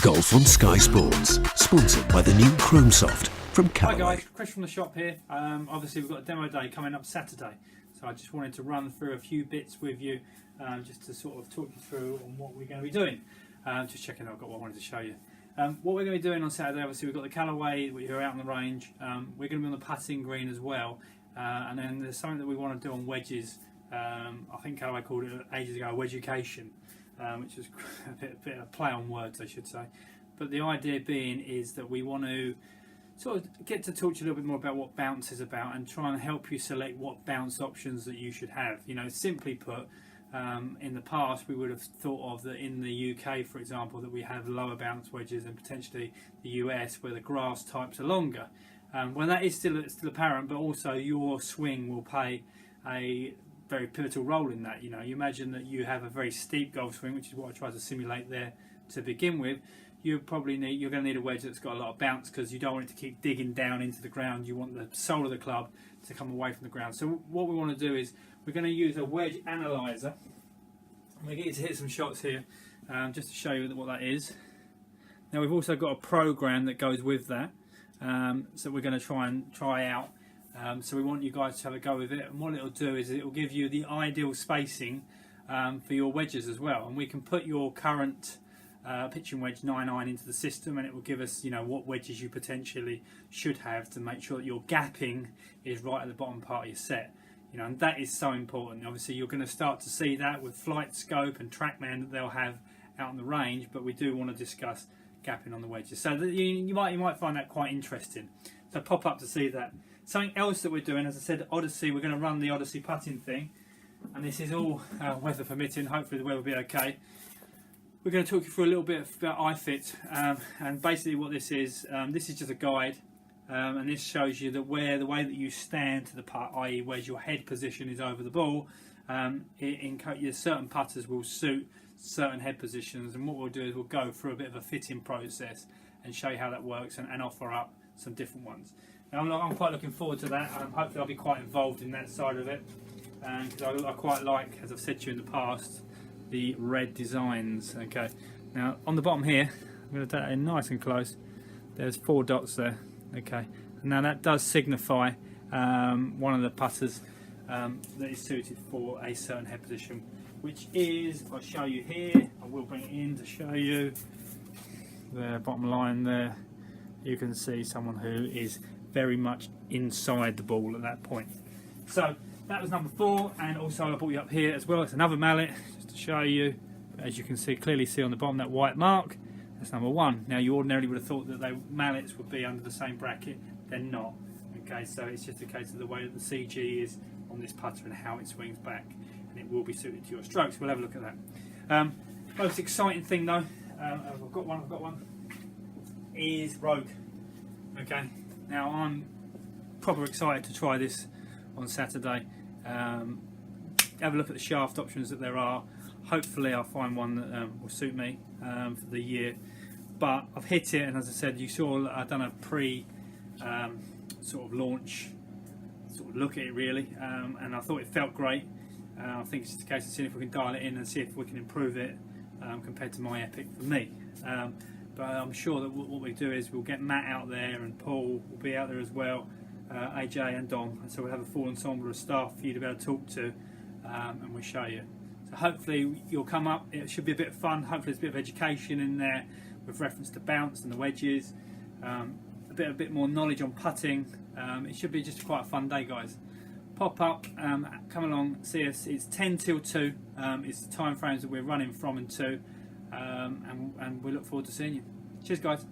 Golf on Sky Sports, sponsored by the new Chrome Soft from Callaway. Hi guys, Chris from the shop here. Obviously we've got a demo day coming up Saturday, so I just wanted to run through a few bits with you, just to sort of talk you through on what we're going to be doing. Just checking I've got what I wanted to show you. What we're going to be doing on Saturday, obviously we've got the Callaway, we're out on the range. We're going to be on the putting green as well, and then there's something that we want to do on wedges. I think Callaway called it ages ago Wedgucation, which is a bit of a play on words, I should say. But the idea being is that we want to sort of get to talk to you a little bit more about what bounce is about and try and help you select what bounce options that you should have. You know, simply put, in the past we would have thought of that in the UK, for example, that we have lower bounce wedges, and potentially the US where the grass types are longer. Well, that is still apparent, but also your swing will play a very pivotal role in that. You know, you imagine that you have a very steep golf swing, which is what I tried to simulate there to begin with. You're going to need a wedge that's got a lot of bounce, because you don't want it to keep digging down into the ground. You want the sole of the club to come away from the ground. So what we want to do is we're going to use a wedge analyzer. I'm going to get you to hit some shots here, just to show you what that is. Now we've also got a program that goes with that, so we're going to try out. So we want you guys to have a go with it, and what it'll do is it will give you the ideal spacing for your wedges as well, and we can put your current pitching wedge 9-iron into the system, and it will give us, you know, what wedges you potentially should have to make sure that your gapping is right at the bottom part of your set. You know, and that is so important. Obviously you're going to start to see that with Flight Scope and TrackMan that they'll have out on the range, but we do want to discuss gapping on the wedges, so that you might find that quite interesting. So pop up to see that. Something else that we're doing, as I said, Odyssey, we're going to run the Odyssey putting thing, and this is all weather permitting. Hopefully the weather will be okay. We're going to talk you through a little bit about iFit, and basically what this is just a guide, and this shows you that the way that you stand to the putt, i.e. where your head position is over the ball, certain putters will suit certain head positions, and what we'll do is we'll go through a bit of a fitting process and show you how that works, and offer up some different ones. Now, I'm quite looking forward to that. Hopefully I'll be quite involved in that side of it, because I quite like, as I've said to you in the past, the red designs. Okay, now on the bottom here, I'm going to take that in nice and close. There's 4 dots there. Okay, and now that does signify one of the putters that is suited for a certain head position, which is, if I show you here, I will bring it in to show you the bottom line there. You can see someone who is very much inside the ball at that point. So that was number 4, and also I brought you up here as well. It's another mallet, just to show you. As you can clearly see on the bottom, that white mark, that's number 1. Now you ordinarily would have thought that mallets would be under the same bracket. They're not. Okay, so it's just a case of the way that the CG is on this putter and how it swings back, and it will be suited to your strokes. We'll have a look at that. Most exciting thing though, I've got one, is Rogue. Okay, now I'm proper excited to try this on Saturday. Have a look at the shaft options that there are. Hopefully I'll find one that will suit me for the year. But I've hit it, and as I said, you saw I've done a pre sort of launch sort of look at it really, and I thought it felt great. I think it's just a case of seeing if we can dial it in and see if we can improve it compared to my Epic for me. But I'm sure that what we do is we'll get Matt out there, and Paul will be out there as well, AJ and Dom, and so we'll have a full ensemble of staff for you to be able to talk to, and we'll show you. So hopefully you'll come up. It should be a bit of fun. Hopefully there's a bit of education in there with reference to bounce and the wedges, a bit more knowledge on putting. It should be just quite a fun day, guys. Pop up, come along, see us. It's 10 till 2 is the time frames that we're running from and to, and we look forward to seeing you. Cheers guys.